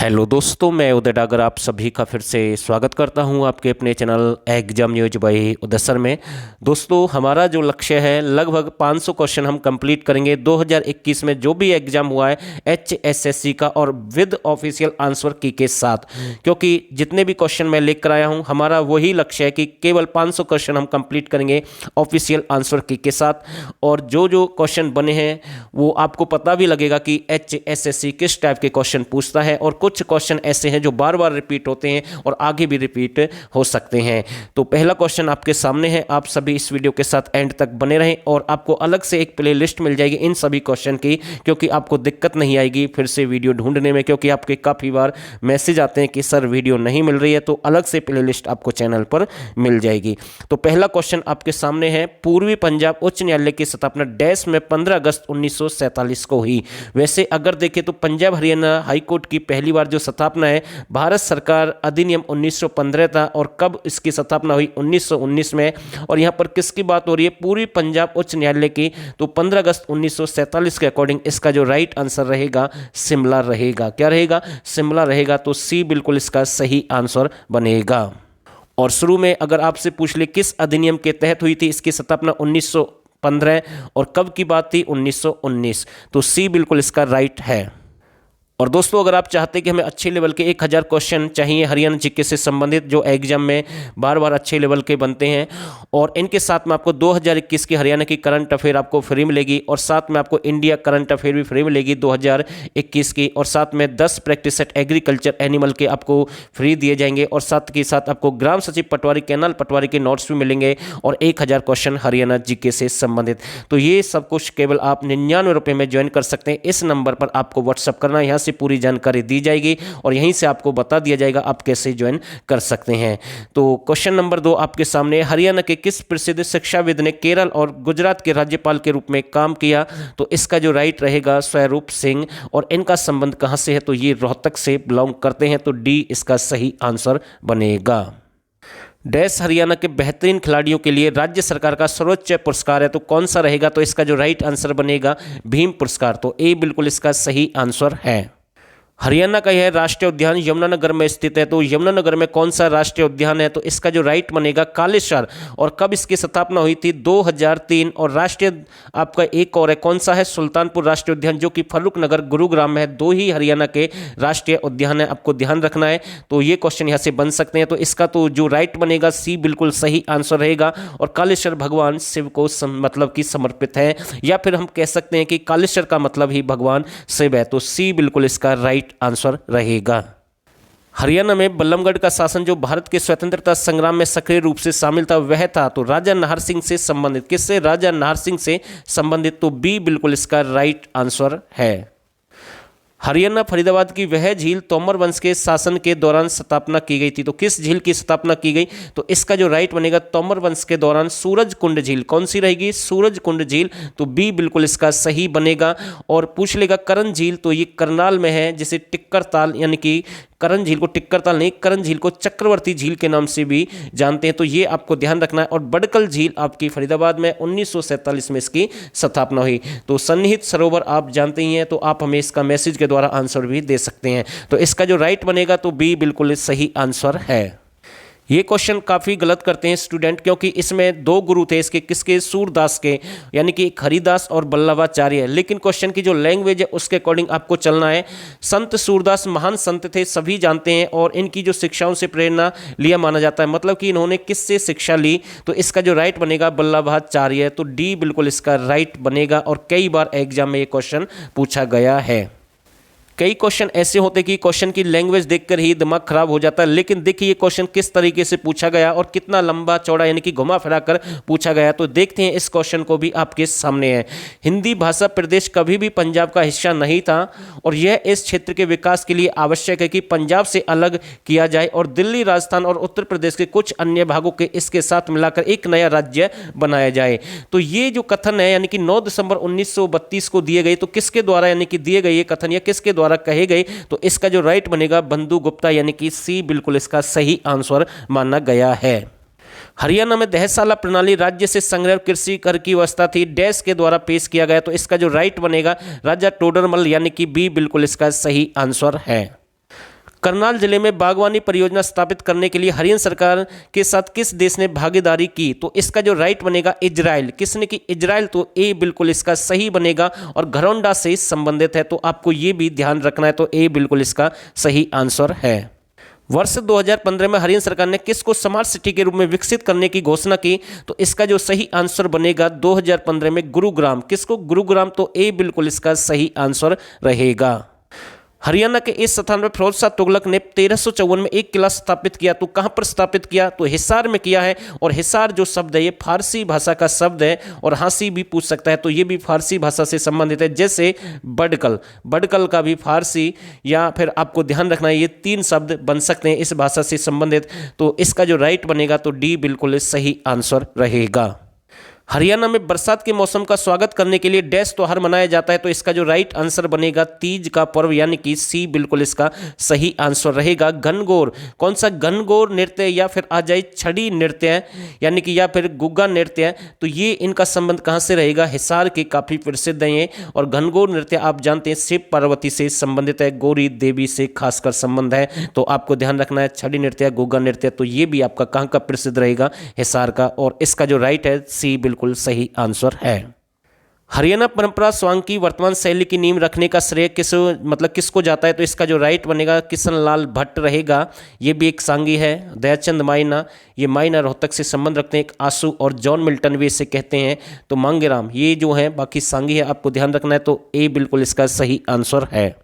Hello दोस्तों, मैं उदय डागर आप सभी का फिर से स्वागत करता हूं आपके अपने चैनल एग्जाम न्यूज बाय उदय सर में। दोस्तों, हमारा जो लक्ष्य है लगभग 500 क्वेश्चन हम कंप्लीट करेंगे 2021 में जो भी एग्जाम हुआ है HSSC का, और विद ऑफिशियल आंसर की के साथ, क्योंकि जितने भी क्वेश्चन मैं लेकर आया हूं हमारा वही लक्ष्य है कि केवल 500 क्वेश्चन हम कंप्लीट करेंगे ऑफिशियल आंसर की के साथ। और जो जो क्वेश्चन बने हैं वो आपको पता भी लगेगा कि HSSC किस टाइप के क्वेश्चन पूछता है, और कुछ क्वेश्चन ऐसे हैं जो बार बार रिपीट होते हैं और आगे भी रिपीट हो सकते हैं। तो पहला क्वेश्चन आपके सामने है, आप सभी इस वीडियो के साथ एंड तक बने रहें और आपको अलग से एक प्लेलिस्ट मिल जाएगी इन सभी क्वेश्चन की, क्योंकि आपको दिक्कत नहीं आएगी फिर से वीडियो ढूंढने में, क्योंकि आपके काफ़ी बार मैसेज आते हैं कि सर वीडियो नहीं मिल रही है, तो अलग से प्लेलिस्ट आपको चैनल पर मिल जाएगी। तो पहला क्वेश्चन आपके सामने है, पूर्वी पंजाब उच्च न्यायालय की स्थापना डैश में 15 अगस्त 1947 को हुई। वैसे अगर देखें तो पंजाब हरियाणा हाईकोर्ट की पहली बार जो स्थापना है भारत सरकार अधिनियम 1915 था, और कब इसकी स्थापना हुई 1919 में। और यहाँ पर किसकी बात हो रही है, पूर्वी पंजाब उच्च न्यायालय की, तो 15 अगस्त 1947 के अकॉर्डिंग इसका जो राइट आंसर रहेगा शिमला रहेगा। क्या रहेगा? शिमला रहेगा। तो सी बिल्कुल इसका सही आंसर बनेगा। और शुरू में अगर आपसे पूछ ले किस अधिनियम के तहत हुई थी इसकी स्थापना 1915, और कब की बात थी 1919, तो सी बिल्कुल इसका राइट है। और दोस्तों, अगर आप चाहते हैं कि हमें अच्छे लेवल के 1000 क्वेश्चन चाहिए हरियाणा जीके से संबंधित जो एग्जाम में बार बार अच्छे लेवल के बनते हैं, और इनके साथ में आपको 2021 की हरियाणा की करंट अफेयर आपको फ्री मिलेगी, और साथ में आपको इंडिया करंट अफेयर भी फ्री मिलेगी 2021 की, और साथ में 10 प्रैक्टिस सेट एग्रीकल्चर एनिमल के आपको फ्री दिए जाएंगे, और साथ के साथ आपको ग्राम सचिव पटवारी कैनाल पटवारी के नोट्स भी मिलेंगे, और 1000 क्वेश्चन हरियाणा जीके से संबंधित। तो ये सब कुछ केवल आप 99 रुपये में ज्वाइन कर सकते हैं। इस नंबर पर आपको व्हाट्सअप करना, यहाँ से पूरी जानकारी दी जाएगी और यहीं से आपको बता दिया जाएगा आप कैसे ज्वाइन कर सकते हैं। तो क्वेश्चन नंबर 2 आपके सामने, हरियाणा के किस प्रसिद्ध शिक्षाविद ने केरल और गुजरात के राज्यपाल के रूप में काम किया? तो इसका जो राइट रहेगा स्वरूप सिंह। और इनका संबंध कहां से है? तो ये रोहतक से बिलोंग करते हैं, तो डी इसका सही आंसर बनेगा। डैश हरियाणा के बेहतरीन खिलाड़ियों के लिए राज्य सरकार का सर्वोच्च पुरस्कार है, तो कौन सा रहेगा? तो इसका जो राइट आंसर बनेगा भीम पुरस्कार। तो ए बिल्कुल इसका सही आंसर है। हरियाणा का यह राष्ट्रीय उद्यान यमुनानगर में स्थित है, तो यमुनानगर में कौन सा राष्ट्रीय उद्यान है? तो इसका जो राइट बनेगा कालेश्वर। और कब इसकी स्थापना हुई थी? 2003। और राष्ट्रीय आपका एक और है, कौन सा है? सुल्तानपुर राष्ट्रीय उद्यान, जो कि फर्रुखनगर गुरुग्राम में है। 2 ही हरियाणा के राष्ट्रीय उद्यान है, आपको ध्यान रखना है। तो ये क्वेश्चन यहाँ से बन सकते हैं। तो इसका तो जो राइट बनेगा सी बिल्कुल सही आंसर रहेगा। और कालेश्वर भगवान शिव को मतलब कि समर्पित है, या फिर हम कह सकते हैं कि कालेश्वर का मतलब ही भगवान शिव है। तो सी बिल्कुल इसका राइट आंसर रहेगा। हरियाणा में बल्लभगढ़ का शासन जो भारत के स्वतंत्रता संग्राम में सक्रिय रूप से शामिल था वह था, तो राजा नाहर सिंह से संबंधित। किससे? राजा नाहर सिंह से संबंधित। तो बी बिल्कुल इसका राइट आंसर है। हरियाणा फरीदाबाद की वह झील तोमर वंश के शासन के दौरान स्थापना की गई थी, तो किस झील की स्थापना की गई? तो इसका जो राइट बनेगा तोमर वंश के दौरान सूरज कुंड झील। कौन सी रहेगी? सूरज कुंड झील। तो बी बिल्कुल इसका सही बनेगा। और पूछ लेगा करण झील, तो ये करनाल में है, जिसे टिक्कर ताल, यानी कि करण झील को टिक्कर ताल नहीं, करण झील को चक्रवर्ती झील के नाम से भी जानते हैं। तो ये आपको ध्यान रखना है। और बडकल झील आपकी फरीदाबाद में 1947 में इसकी स्थापना हुई। तो सन्निहित सरोवर आप जानते ही हैं, तो आप हमें इसका मैसेज के द्वारा आंसर भी दे सकते हैं। तो इसका जो राइट बनेगा तो बी बिल्कुल सही आंसर है। ये क्वेश्चन काफ़ी गलत करते हैं स्टूडेंट, क्योंकि इसमें 2 गुरु थे इसके, किसके? सूरदास के, यानी कि हरिदास और बल्लभाचार्य। लेकिन क्वेश्चन की जो लैंग्वेज है उसके अकॉर्डिंग आपको चलना है। संत सूरदास महान संत थे, सभी जानते हैं, और इनकी जो शिक्षाओं से प्रेरणा लिया माना जाता है, मतलब कि इन्होंने किससे शिक्षा ली? तो इसका जो राइट बनेगा बल्लभाचार्य। तो डी बिल्कुल इसका राइट बनेगा। और कई बार एग्जाम में ये क्वेश्चन पूछा गया है। कई क्वेश्चन ऐसे होते कि क्वेश्चन की लैंग्वेज देखकर ही दिमाग खराब हो जाता है, लेकिन देखिए ये क्वेश्चन किस तरीके से पूछा गया और कितना लंबा चौड़ा, यानी कि घुमा फिरा कर पूछा गया। तो देखते हैं, इस क्वेश्चन को भी आपके सामने है। हिंदी भाषा प्रदेश कभी भी पंजाब का हिस्सा नहीं था, और यह इस क्षेत्र के विकास के लिए आवश्यक है कि पंजाब से अलग किया जाए और दिल्ली, राजस्थान और उत्तर प्रदेश के कुछ अन्य भागों के इसके साथ मिलाकर एक नया राज्य बनाया जाए। तो ये जो कथन है, यानी कि 9 दिसंबर 1932 को दिए गए, तो किसके द्वारा यानी कि दिए गए ये कथन, या किसके द्वारा कहे गए? तो इसका जो राइट बनेगा बंधु गुप्ता, यानी कि सी बिल्कुल इसका सही आंसर माना गया है। हरियाणा में दहशाला प्रणाली राज्य से संग्रह कृषि कर की व्यवस्था थी, डैश के द्वारा पेश किया गया। तो इसका जो राइट बनेगा राजा टोडरमल, यानी कि बी बिल्कुल इसका सही आंसर है। करनाल जिले में बागवानी परियोजना स्थापित करने के लिए हरियाणा सरकार के साथ किस देश ने भागीदारी की? तो इसका जो राइट बनेगा इजराइल। किसने की? इजराइल। तो ए बिल्कुल इसका सही बनेगा और घरौंडा से संबंधित है, तो आपको ये भी ध्यान रखना है। तो ए बिल्कुल इसका सही आंसर है। वर्ष 2015 में हरियाणा सरकार ने किसको स्मार्ट सिटी के रूप में विकसित करने की घोषणा की? तो इसका जो सही आंसर बनेगा 2015 में गुरुग्राम। किसको? गुरुग्राम। तो ए बिल्कुल इसका सही आंसर रहेगा। हरियाणा के इस स्थान पर फिरोज शाह तुगलक ने 1354 में एक किला स्थापित किया। तो कहां पर स्थापित किया? तो हिसार में किया है। और हिसार जो शब्द है ये फारसी भाषा का शब्द है और हांसी भी पूछ सकता है, तो ये भी फारसी भाषा से संबंधित है। जैसे बडकल, बडकल का भी फारसी, या फिर आपको ध्यान रखना है ये 3 शब्द बन सकते हैं इस भाषा से संबंधित। तो इसका जो राइट बनेगा तो डी बिल्कुल सही आंसर रहेगा। हरियाणा में बरसात के मौसम का स्वागत करने के लिए डैश त्योहार मनाया जाता है। तो इसका जो राइट आंसर बनेगा तीज का पर्व, यानी कि सी बिल्कुल इसका सही आंसर रहेगा। घनघोर, कौन सा? घनघोर नृत्य या फिर आ जाए छड़ी नृत्य, यानी कि या फिर गुग्गा नृत्य, तो ये इनका संबंध कहाँ से रहेगा? हिसार के काफ़ी प्रसिद्ध हैं ये। और घनघोर नृत्य आप जानते हैं शिव पार्वती से संबंधित है, गौरी देवी से खासकर संबंध है, तो आपको ध्यान रखना है। छड़ी नृत्य, गुग्गा नृत्य, तो ये भी आपका कहाँ का प्रसिद्ध रहेगा? हिसार का। और इसका जो राइट है सी बिल्कुल सही आंसर है। हरियाणा परंपरा स्वांग की वर्तमान शैली की नींव रखने का श्रेय किसको जाता है? तो इसका जो राइट बनेगा किशन लाल भट्ट रहेगा। ये भी एक सांगी है। दयाचंद माइना, ये माइना रोहतक से संबंध रखते हैं। एक आंसू और जॉन मिल्टन भी इसे कहते हैं। तो मांगेराम, ये जो है बाकी सांगी है, आपको ध्यान रखना है। तो ए बिल्कुल इसका सही आंसर है।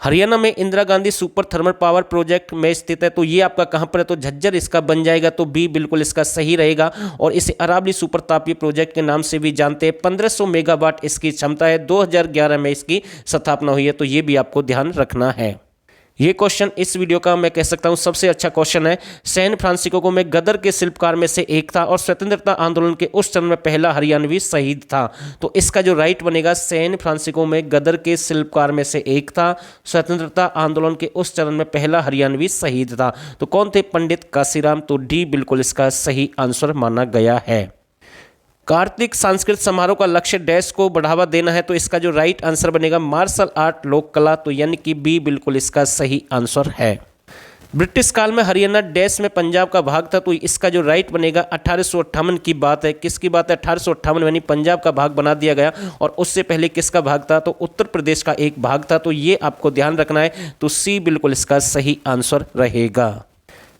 हरियाणा में Indira Gandhi super thermal power project में स्थित है। तो ये आपका कहां पर है? तो झज्जर इसका बन जाएगा। तो बी बिल्कुल इसका सही रहेगा। और इसे अरावली सुपर तापीय प्रोजेक्ट के नाम से भी जानते हैं। 1500 मेगावाट इसकी क्षमता है। 2011 में इसकी स्थापना हुई है। तो ये भी आपको ध्यान रखना है। ये क्वेश्चन इस वीडियो का मैं कह सकता हूँ सबसे अच्छा क्वेश्चन है। सैन फ्रांसिस्को में गदर के शिल्पकार में से एक था और स्वतंत्रता आंदोलन के उस चरण में पहला हरियाणवी शहीद था। तो इसका जो राइट बनेगा सैन फ्रांसिस्को में गदर के शिल्पकार में से एक था, स्वतंत्रता आंदोलन के उस चरण में पहला हरियाणवी शहीद था। तो कौन थे? पंडित काशीराम। तो डी बिल्कुल इसका सही आंसर माना गया है। कार्तिक सांस्कृतिक समारोह का लक्ष्य डैश को बढ़ावा देना है। तो इसका जो राइट आंसर बनेगा मार्शल आर्ट, लोक कला, तो यानी कि बी बिल्कुल इसका सही आंसर है। ब्रिटिश काल में हरियाणा डैश में पंजाब का भाग था। तो इसका जो राइट बनेगा 1858 की बात है। किसकी बात है? 1858 यानी पंजाब का भाग बना दिया गया। और उससे पहले किसका भाग था? तो उत्तर प्रदेश का एक भाग था। तो ये आपको ध्यान रखना है। तो सी बिल्कुल इसका सही आंसर रहेगा।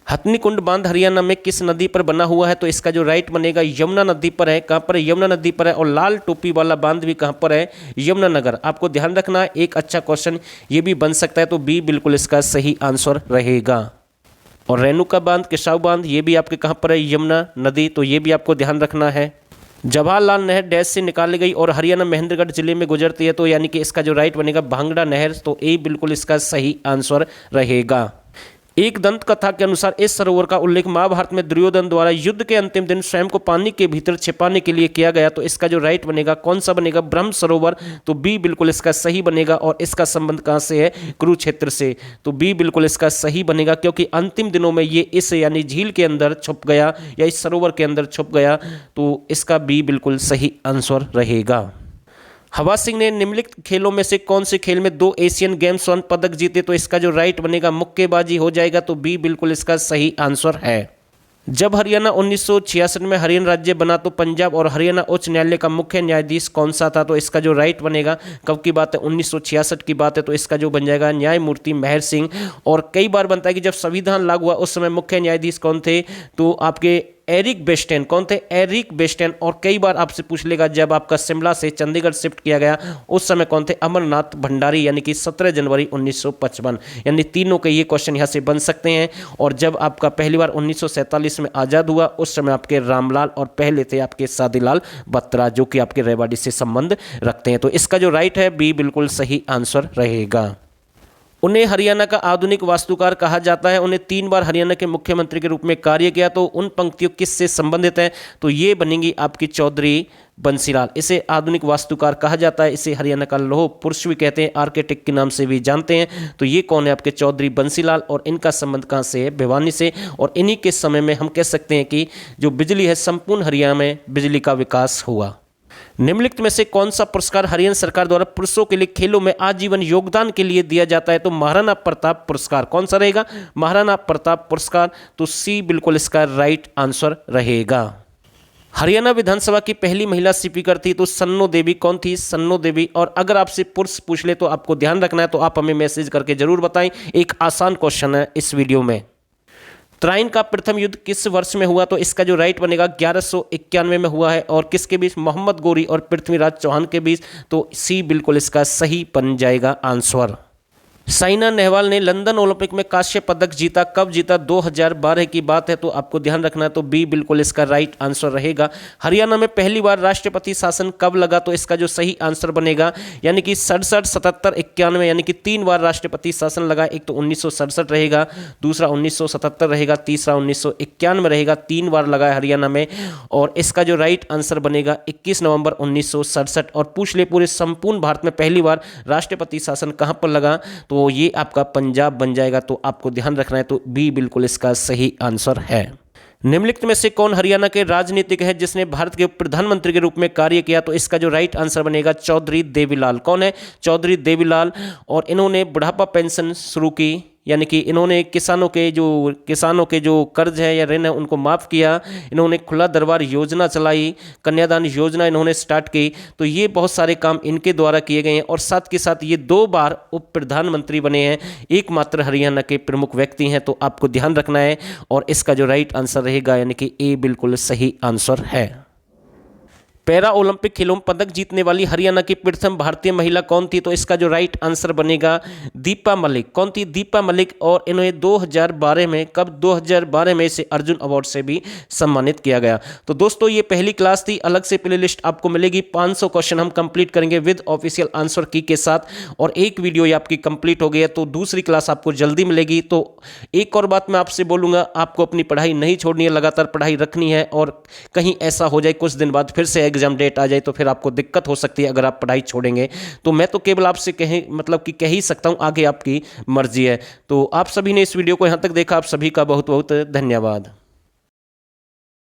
हथनीकुंड बांध हरियाणा में किस नदी पर बना हुआ है? तो इसका जो राइट बनेगा यमुना नदी पर है। कहाँ पर है? यमुना नदी पर है। और लाल टोपी वाला बांध भी कहाँ पर है? यमुनानगर। आपको ध्यान रखना है, एक अच्छा क्वेश्चन ये भी बन सकता है। तो बी बिल्कुल इसका सही आंसर रहेगा। और रेणुका बांध, किसाऊ बांध, ये भी आपके कहाँ पर है? यमुना नदी। तो ये भी आपको ध्यान रखना है। जवाहरलाल नहर डैश से निकाली गई और हरियाणा महेंद्रगढ़ जिले में गुजरती है। तो यानी कि इसका जो राइट बनेगा भांगड़ा नहर। तो ए बिल्कुल इसका सही आंसर रहेगा। एक दंत कथा के अनुसार इस सरोवर का उल्लेख महाभारत में दुर्योधन द्वारा युद्ध के अंतिम दिन स्वयं को पानी के भीतर छिपाने के लिए किया गया। तो इसका जो राइट बनेगा कौन सा बनेगा? ब्रह्म सरोवर। तो बी बिल्कुल इसका सही बनेगा। और इसका संबंध कहाँ से है? कुरुक्षेत्र से। तो बी बिल्कुल इसका सही बनेगा, क्योंकि अंतिम दिनों में ये इस यानी झील के अंदर छुप गया या इस सरोवर के अंदर छुप गया। तो इसका बी बिल्कुल सही आंसर रहेगा। हवा सिंह ने निम्नलिखित खेलों में से कौन से खेल में 2 एशियन गेम्स स्वर्ण पदक जीते? तो इसका जो राइट बनेगा मुक्केबाजी हो जाएगा। तो बी बिल्कुल इसका सही आंसर है। जब हरियाणा 1966 में हरियाणा राज्य बना तो पंजाब और हरियाणा उच्च न्यायालय का मुख्य न्यायाधीश कौन सा था? तो इसका जो राइट बनेगा कब की बात है? 1966 की बात है। तो इसका जो बन जाएगा न्यायमूर्ति मेहर सिंह। और कई बार बनता है कि जब संविधान लागू हुआ उस समय मुख्य न्यायाधीश कौन थे? तो आपके एरिक बेस्टेन। कौन थे? एरिक बेस्टेन। और कई बार आपसे पूछ लेगा जब आपका शिमला से चंडीगढ़ शिफ्ट किया गया उस समय कौन थे? अमरनाथ भंडारी, यानी कि 17 जनवरी 1955। यानी तीनों के ये क्वेश्चन यहाँ से बन सकते हैं। और जब आपका पहली बार 1947 में आज़ाद हुआ उस समय आपके रामलाल और पहले थे आपके सादीलाल बत्रा, जो कि आपके रेवाड़ी से संबंध रखते हैं। तो इसका जो राइट है बी बिल्कुल सही आंसर रहेगा। उन्हें हरियाणा का आधुनिक वास्तुकार कहा जाता है। उन्हें 3 बार हरियाणा के मुख्यमंत्री के रूप में कार्य किया। तो उन पंक्तियों किससे संबंधित हैं? तो ये बनेंगी आपकी चौधरी बंसीलाल। इसे आधुनिक वास्तुकार कहा जाता है। इसे हरियाणा का लौह पुरुष भी कहते हैं, आर्किटेक्ट के नाम से भी जानते हैं। तो ये कौन है? आपके चौधरी बंसीलाल। और इनका संबंध कहाँ से है? भिवानी से। और इन्हीं के समय में हम कह सकते हैं कि जो बिजली है संपूर्ण हरियाणा में बिजली का विकास हुआ। निम्नलिखित में से कौन सा पुरस्कार हरियाणा सरकार द्वारा पुरुषों के लिए खेलों में आजीवन योगदान के लिए दिया जाता है? तो महाराणा प्रताप पुरस्कार। कौन सा रहेगा? महाराणा प्रताप पुरस्कार। तो सी बिल्कुल इसका राइट आंसर रहेगा। हरियाणा विधानसभा की पहली महिला स्पीकर थी तो सन्नो देवी। कौन थी? सन्नो देवी। और अगर आपसे पुरुष पूछ ले तो आपको ध्यान रखना है, तो आप हमें मैसेज करके जरूर बताएं। एक आसान क्वेश्चन है इस वीडियो में। त्राइन का प्रथम युद्ध किस वर्ष में हुआ? तो इसका जो राइट बनेगा 1191 में हुआ है। और किसके बीच? मोहम्मद गौरी और पृथ्वीराज चौहान के बीच। तो सी बिल्कुल इसका सही बन जाएगा आंसर। साइना नेहवाल ने लंदन ओलंपिक में कांस्य पदक जीता। कब जीता? 2012 की बात है, तो आपको ध्यान रखना है। तो बी बिल्कुल इसका राइट आंसर रहेगा। हरियाणा में पहली बार राष्ट्रपति शासन कब लगा? तो इसका जो सही आंसर बनेगा यानी कि 67, 77, 91 यानी कि 3 बार राष्ट्रपति शासन लगा। एक तो 1967 रहेगा, दूसरा 1977 रहेगा, तीसरा 1991 रहेगा। 3 बार लगा है हरियाणा में। और इसका जो राइट आंसर बनेगा 21 नवंबर 1967। और पूछ ले पूरे संपूर्ण भारत में पहली बार राष्ट्रपति शासन कहाँ पर लगा? तो ये आपका पंजाब बन जाएगा। तो आपको ध्यान रखना है। तो बी बिल्कुल इसका सही आंसर है। निम्नलिखित में से कौन हरियाणा के राजनीतिक है जिसने भारत के प्रधानमंत्री के रूप में कार्य किया? तो इसका जो राइट आंसर बनेगा चौधरी देवीलाल। कौन है? चौधरी देवीलाल। और इन्होंने बुढ़ापा पेंशन शुरू की, यानी कि इन्होंने किसानों के जो कर्ज है या ऋण है उनको माफ़ किया। इन्होंने खुला दरबार योजना चलाई, कन्यादान योजना इन्होंने स्टार्ट की। तो ये बहुत सारे काम इनके द्वारा किए गए हैं। और साथ के साथ ये 2 बार उप प्रधानमंत्री बने हैं, एकमात्र हरियाणा के प्रमुख व्यक्ति हैं। तो आपको ध्यान रखना है। और इसका जो राइट आंसर रहेगा यानी कि ए बिल्कुल सही आंसर है। पैरा ओलंपिक खेलों में पदक जीतने वाली हरियाणा की प्रथम भारतीय महिला कौन थी? तो इसका जो राइट आंसर बनेगा दीपा मलिक। कौन थी? दीपा मलिक। और इन्हें 2012 में, कब? 2012 में इसे अर्जुन अवार्ड से भी सम्मानित किया गया। तो दोस्तों ये पहली क्लास थी। अलग से प्लेलिस्ट आपको मिलेगी। 500 क्वेश्चन हम कंप्लीट करेंगे विद ऑफिशियल आंसर की के साथ। और एक वीडियो ये आपकी कंप्लीट हो गई है, तो दूसरी क्लास आपको जल्दी मिलेगी। तो एक और बात मैं आपसे बोलूँगा, आपको अपनी पढ़ाई नहीं छोड़नी है, लगातार पढ़ाई रखनी है। और कहीं ऐसा हो जाए कुछ दिन बाद फिर से एग्जाम डेट आ जाए तो फिर आपको दिक्कत हो सकती है अगर आप पढ़ाई छोड़ेंगे। तो मैं तो केवल आपसे कह ही सकता हूं, आगे आपकी मर्जी है। तो आप सभी ने इस वीडियो को यहां तक देखा, आप सभी का बहुत बहुत धन्यवाद।